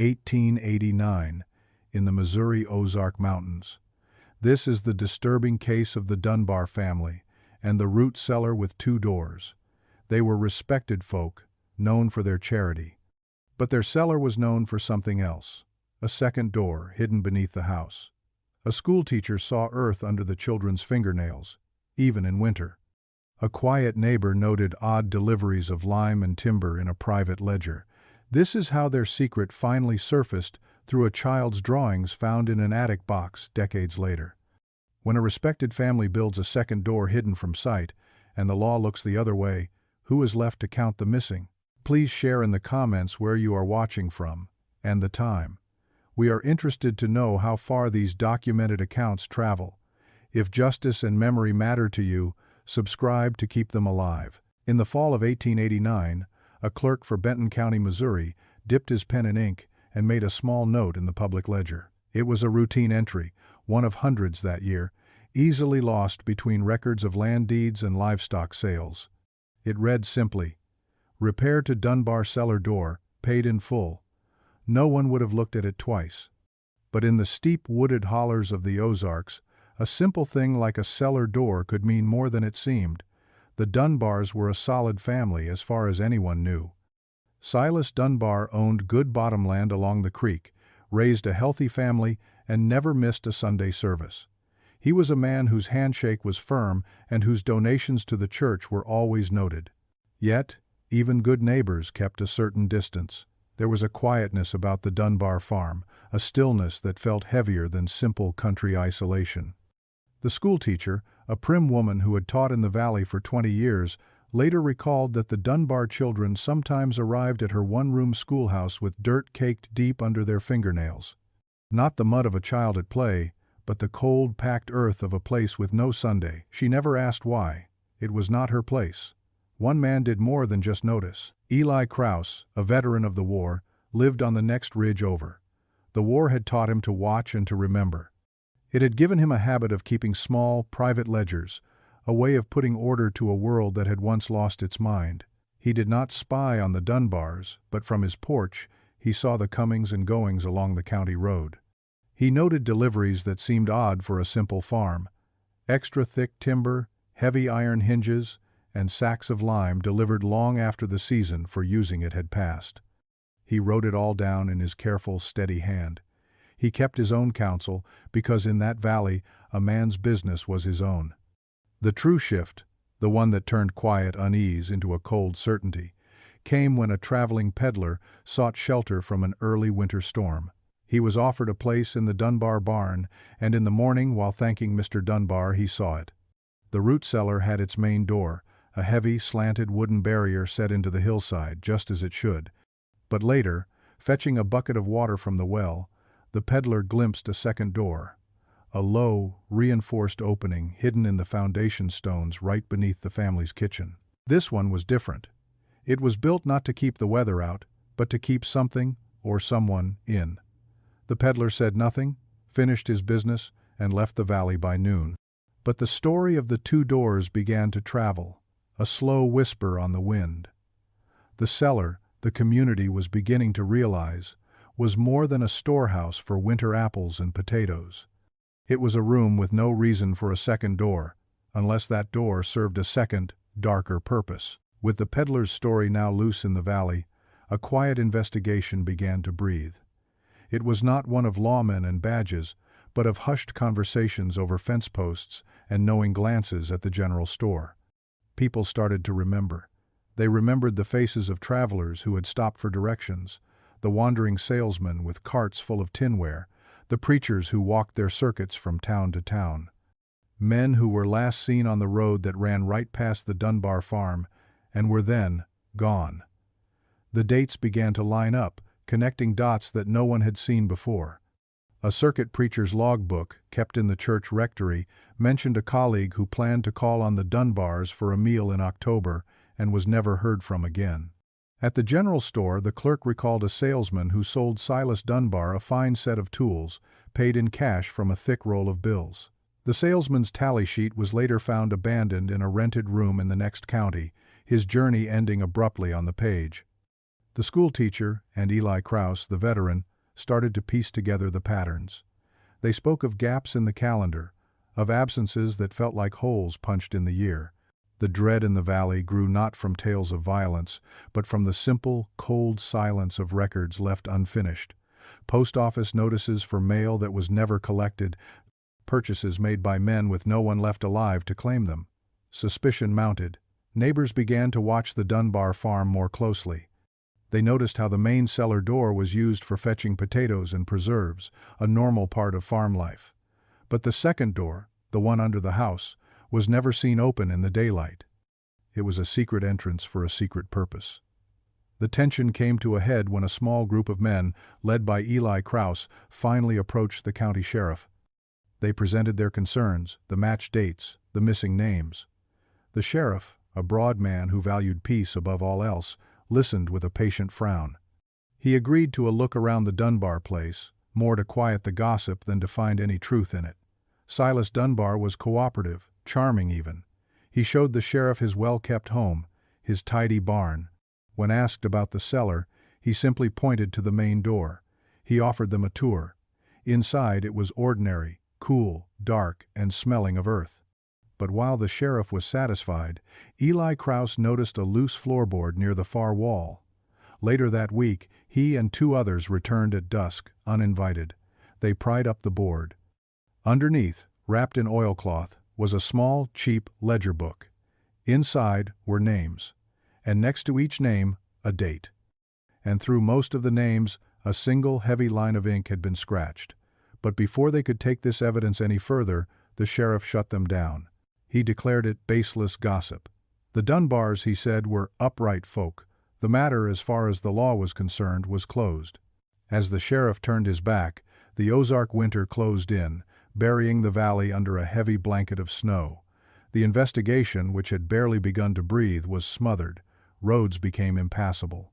1889, in the Missouri Ozark Mountains. This is the disturbing case of the Dunbar family and the root cellar with two doors. They were respected folk, known for their charity. But their cellar was known for something else, a second door hidden beneath the house. A schoolteacher saw earth under the children's fingernails, even in winter. A quiet neighbor noted odd deliveries of lime and timber in a private ledger. This is how their secret finally surfaced through a child's drawings found in an attic box decades later. When a respected family builds a second door hidden from sight, and the law looks the other way, who is left to count the missing? Please share in the comments where you are watching from, and the time. We are interested to know how far these documented accounts travel. If justice and memory matter to you, subscribe to keep them alive. In the fall of 1889, a clerk for Benton County, Missouri, dipped his pen in ink and made a small note in the public ledger. It was a routine entry, one of hundreds that year, easily lost between records of land deeds and livestock sales. It read simply, "Repair to Dunbar cellar door, paid in full." No one would have looked at it twice. But in the steep wooded hollers of the Ozarks, a simple thing like a cellar door could mean more than it seemed. The Dunbars were a solid family as far as anyone knew. Silas Dunbar owned good bottomland along the creek, raised a healthy family, and never missed a Sunday service. He was a man whose handshake was firm and whose donations to the church were always noted. Yet, even good neighbors kept a certain distance. There was a quietness about the Dunbar farm, a stillness that felt heavier than simple country isolation. The schoolteacher, a prim woman who had taught in the valley for 20 years, later recalled that the Dunbar children sometimes arrived at her one-room schoolhouse with dirt caked deep under their fingernails. Not the mud of a child at play, but the cold, packed earth of a place with no Sunday. She never asked why. It was not her place. One man did more than just notice. Eli Krause, a veteran of the war, lived on the next ridge over. The war had taught him to watch and to remember. It had given him a habit of keeping small, private ledgers, a way of putting order to a world that had once lost its mind. He did not spy on the Dunbars, but from his porch, he saw the comings and goings along the county road. He noted deliveries that seemed odd for a simple farm. Extra thick timber, heavy iron hinges, and sacks of lime delivered long after the season for using it had passed. He wrote it all down in his careful, steady hand. He kept his own counsel, because in that valley a man's business was his own. The true shift, the one that turned quiet unease into a cold certainty, came when a traveling peddler sought shelter from an early winter storm. He was offered a place in the Dunbar barn, and in the morning, while thanking Mr. Dunbar, he saw it. The root cellar had its main door, a heavy, slanted wooden barrier set into the hillside, just as it should. But later, fetching a bucket of water from the well, the peddler glimpsed a second door, a low, reinforced opening hidden in the foundation stones right beneath the family's kitchen. This one was different. It was built not to keep the weather out, but to keep something or someone in. The peddler said nothing, finished his business, and left the valley by noon. But the story of the two doors began to travel, a slow whisper on the wind. The cellar, the community was beginning to realize, was more than a storehouse for winter apples and potatoes. It was a room with no reason for a second door, unless that door served a second, darker purpose. With the peddler's story now loose in the valley, a quiet investigation began to breathe. It was not one of lawmen and badges, but of hushed conversations over fence posts and knowing glances at the general store. People started to remember. They remembered the faces of travelers who had stopped for directions, the wandering salesmen with carts full of tinware, the preachers who walked their circuits from town to town. Men who were last seen on the road that ran right past the Dunbar farm and were then gone. The dates began to line up, connecting dots that no one had seen before. A circuit preacher's logbook, kept in the church rectory, mentioned a colleague who planned to call on the Dunbars for a meal in October and was never heard from again. At the general store, the clerk recalled a salesman who sold Silas Dunbar a fine set of tools, paid in cash from a thick roll of bills. The salesman's tally sheet was later found abandoned in a rented room in the next county, his journey ending abruptly on the page. The schoolteacher, and Eli Krause, the veteran, started to piece together the patterns. They spoke of gaps in the calendar, of absences that felt like holes punched in the year. The dread in the valley grew not from tales of violence, but from the simple, cold silence of records left unfinished. Post office notices for mail that was never collected, purchases made by men with no one left alive to claim them. Suspicion mounted. Neighbors began to watch the Dunbar farm more closely. They noticed how the main cellar door was used for fetching potatoes and preserves, a normal part of farm life. But the second door, the one under the house, was never seen open in the daylight. It was a secret entrance for a secret purpose. The tension came to a head when a small group of men, led by Eli Krause, finally approached the county sheriff. They presented their concerns, the matched dates, the missing names. The sheriff, a broad man who valued peace above all else, listened with a patient frown. He agreed to a look around the Dunbar place, more to quiet the gossip than to find any truth in it. Silas Dunbar was cooperative, charming even. He showed the sheriff his well-kept home, his tidy barn. When asked about the cellar, he simply pointed to the main door. He offered them a tour. Inside it was ordinary, cool, dark, and smelling of earth. But while the sheriff was satisfied, Eli Krause noticed a loose floorboard near the far wall. Later that week, he and two others returned at dusk, uninvited. They pried up the board. Underneath, wrapped in oilcloth, was a small, cheap ledger book. Inside were names, and next to each name, a date. And through most of the names, a single heavy line of ink had been scratched. But before they could take this evidence any further, the sheriff shut them down. He declared it baseless gossip. The Dunbars, he said, were upright folk. The matter, as far as the law was concerned, was closed. As the sheriff turned his back, the Ozark winter closed in, burying the valley under a heavy blanket of snow. The investigation, which had barely begun to breathe, was smothered. Roads became impassable.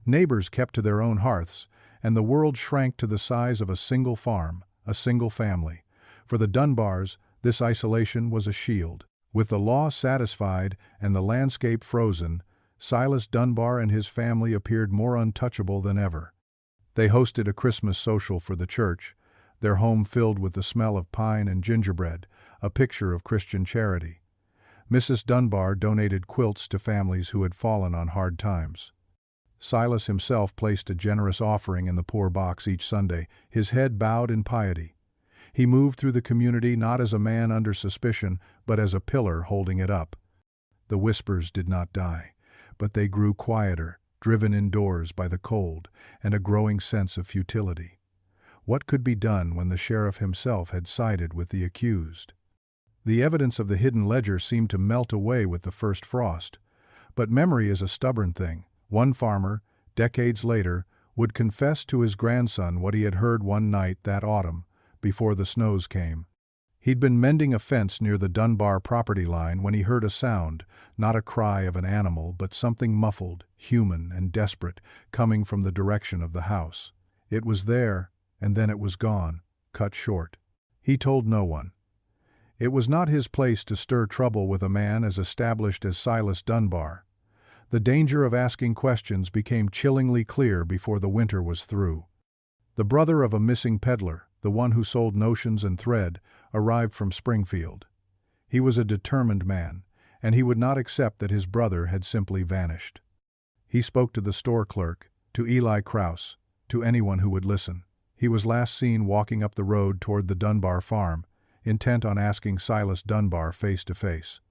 Neighbors kept to their own hearths, and the world shrank to the size of a single farm, a single family. For the Dunbars, this isolation was a shield. With the law satisfied and the landscape frozen, Silas Dunbar and his family appeared more untouchable than ever. They hosted a Christmas social for the church, their home filled with the smell of pine and gingerbread, a picture of Christian charity. Mrs. Dunbar donated quilts to families who had fallen on hard times. Silas himself placed a generous offering in the poor box each Sunday, his head bowed in piety. He moved through the community not as a man under suspicion, but as a pillar holding it up. The whispers did not die, but they grew quieter, driven indoors by the cold and a growing sense of futility. What could be done when the sheriff himself had sided with the accused? The evidence of the hidden ledger seemed to melt away with the first frost. But memory is a stubborn thing. One farmer, decades later, would confess to his grandson what he had heard one night that autumn, before the snows came. He'd been mending a fence near the Dunbar property line when he heard a sound, not a cry of an animal, but something muffled, human, and desperate, coming from the direction of the house. It was there, and then it was gone, cut short. He told no one. It was not his place to stir trouble with a man as established as Silas Dunbar. The danger of asking questions became chillingly clear before the winter was through. The brother of a missing peddler, the one who sold notions and thread, arrived from Springfield. He was a determined man, and he would not accept that his brother had simply vanished. He spoke to the store clerk, to Eli Krause, to anyone who would listen. He was last seen walking up the road toward the Dunbar farm, intent on asking Silas Dunbar face to face.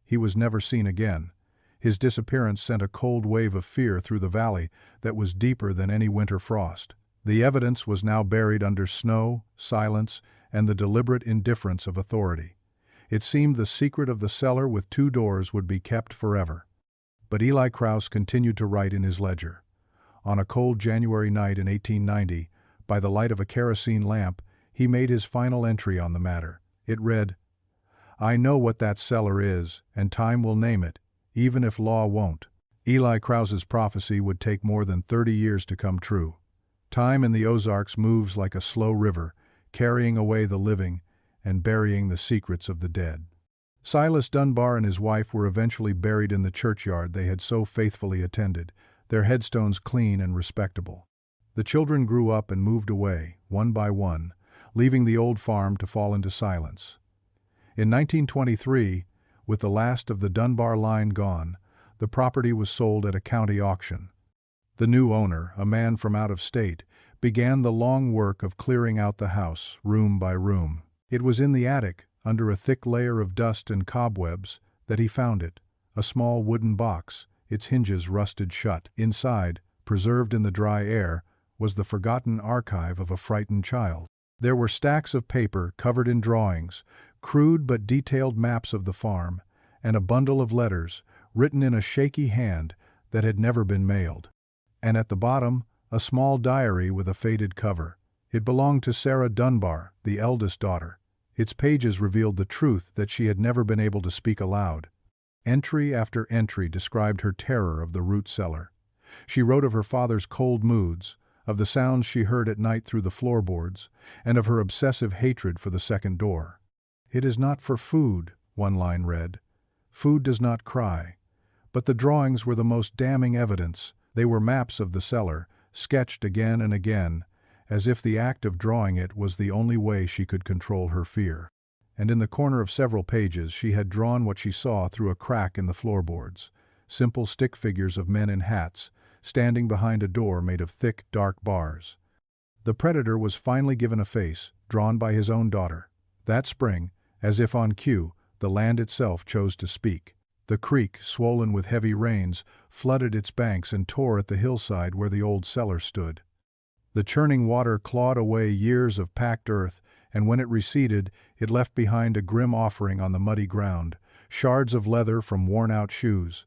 He was never seen again. His disappearance sent a cold wave of fear through the valley that was deeper than any winter frost. The evidence was now buried under snow, silence, and the deliberate indifference of authority. It seemed the secret of the cellar with two doors would be kept forever. But Eli Krause continued to write in his ledger. On a cold January night in 1890, by the light of a kerosene lamp, he made his final entry on the matter. It read, "I know what that cellar is, and time will name it, even if law won't." Eli Krause's prophecy would take more than 30 years to come true. Time in the Ozarks moves like a slow river, carrying away the living and burying the secrets of the dead. Silas Dunbar and his wife were eventually buried in the churchyard they had so faithfully attended, their headstones clean and respectable. The children grew up and moved away, one by one, leaving the old farm to fall into silence. In 1923, with the last of the Dunbar line gone, the property was sold at a county auction. The new owner, a man from out of state, began the long work of clearing out the house, room by room. It was in the attic, under a thick layer of dust and cobwebs, that he found it, a small wooden box, its hinges rusted shut. Inside, preserved in the dry air, was the forgotten archive of a frightened child. There were stacks of paper covered in drawings, crude but detailed maps of the farm, and a bundle of letters, written in a shaky hand, that had never been mailed. And at the bottom, a small diary with a faded cover. It belonged to Sarah Dunbar, the eldest daughter. Its pages revealed the truth that she had never been able to speak aloud. Entry after entry described her terror of the root cellar. She wrote of her father's cold moods, of the sounds she heard at night through the floorboards, and of her obsessive hatred for the second door. "It is not for food," one line read. "Food does not cry." But the drawings were the most damning evidence. They were maps of the cellar, sketched again and again, as if the act of drawing it was the only way she could control her fear. And in the corner of several pages she had drawn what she saw through a crack in the floorboards, simple stick figures of men in hats, standing behind a door made of thick, dark bars. The predator was finally given a face, drawn by his own daughter. That spring, as if on cue, the land itself chose to speak. The creek, swollen with heavy rains, flooded its banks and tore at the hillside where the old cellar stood. The churning water clawed away years of packed earth, and when it receded, it left behind a grim offering on the muddy ground, shards of leather from worn-out shoes,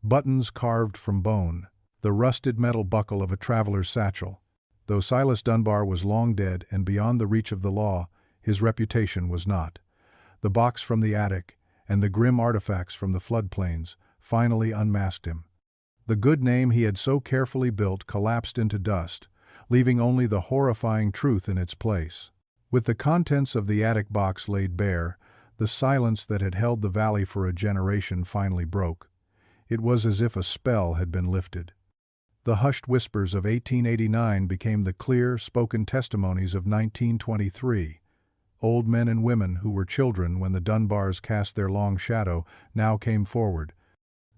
buttons carved from bone, the rusted metal buckle of a traveler's satchel. Though Silas Dunbar was long dead and beyond the reach of the law, his reputation was not. The box from the attic, and the grim artifacts from the floodplains, finally unmasked him. The good name he had so carefully built collapsed into dust, leaving only the horrifying truth in its place. With the contents of the attic box laid bare, the silence that had held the valley for a generation finally broke. It was as if a spell had been lifted. The hushed whispers of 1889 became the clear, spoken testimonies of 1923. Old men and women who were children when the Dunbars cast their long shadow now came forward.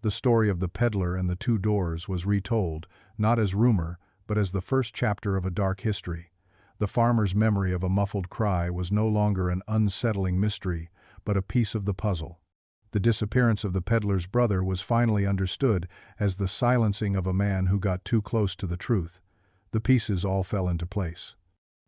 The story of the peddler and the two doors was retold, not as rumor, but as the first chapter of a dark history. The farmer's memory of a muffled cry was no longer an unsettling mystery, but a piece of the puzzle. The disappearance of the peddler's brother was finally understood as the silencing of a man who got too close to the truth. The pieces all fell into place.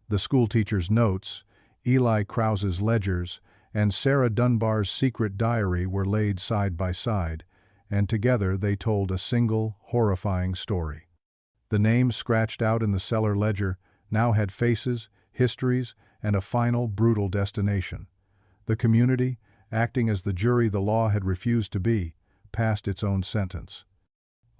The schoolteacher's notes, Eli Krause's ledgers, and Sarah Dunbar's secret diary were laid side by side, and together they told a single, horrifying story. The names scratched out in the cellar ledger now had faces, histories, and a final, brutal destination. The community, acting as the jury the law had refused to be, passed its own sentence.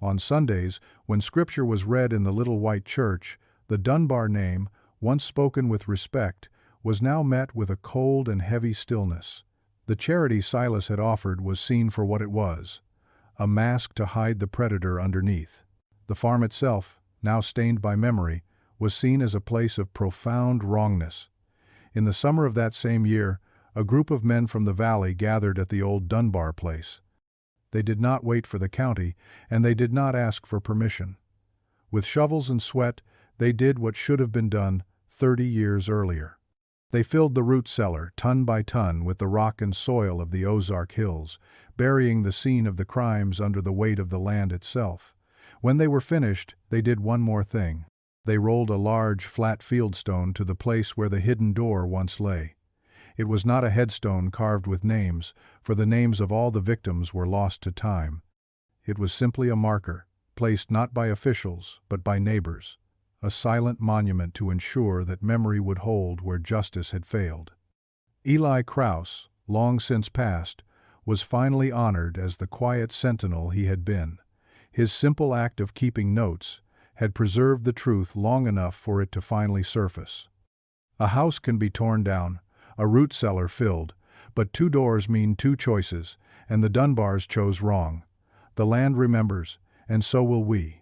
On Sundays, when scripture was read in the little white church, the Dunbar name, once spoken with respect, was now met with a cold and heavy stillness. The charity Silas had offered was seen for what it was, a mask to hide the predator underneath. The farm itself, now stained by memory, was seen as a place of profound wrongness. In the summer of that same year, a group of men from the valley gathered at the old Dunbar place. They did not wait for the county, and they did not ask for permission. With shovels and sweat, they did what should have been done 30 years earlier. They filled the root cellar, ton by ton, with the rock and soil of the Ozark hills, burying the scene of the crimes under the weight of the land itself. When they were finished, they did one more thing. They rolled a large, flat fieldstone to the place where the hidden door once lay. It was not a headstone carved with names, for the names of all the victims were lost to time. It was simply a marker, placed not by officials, but by neighbors, a silent monument to ensure that memory would hold where justice had failed. Eli Krause, long since passed, was finally honored as the quiet sentinel he had been. His simple act of keeping notes had preserved the truth long enough for it to finally surface. A house can be torn down, a root cellar filled, but two doors mean two choices, and the Dunbars chose wrong. The land remembers, and so will we.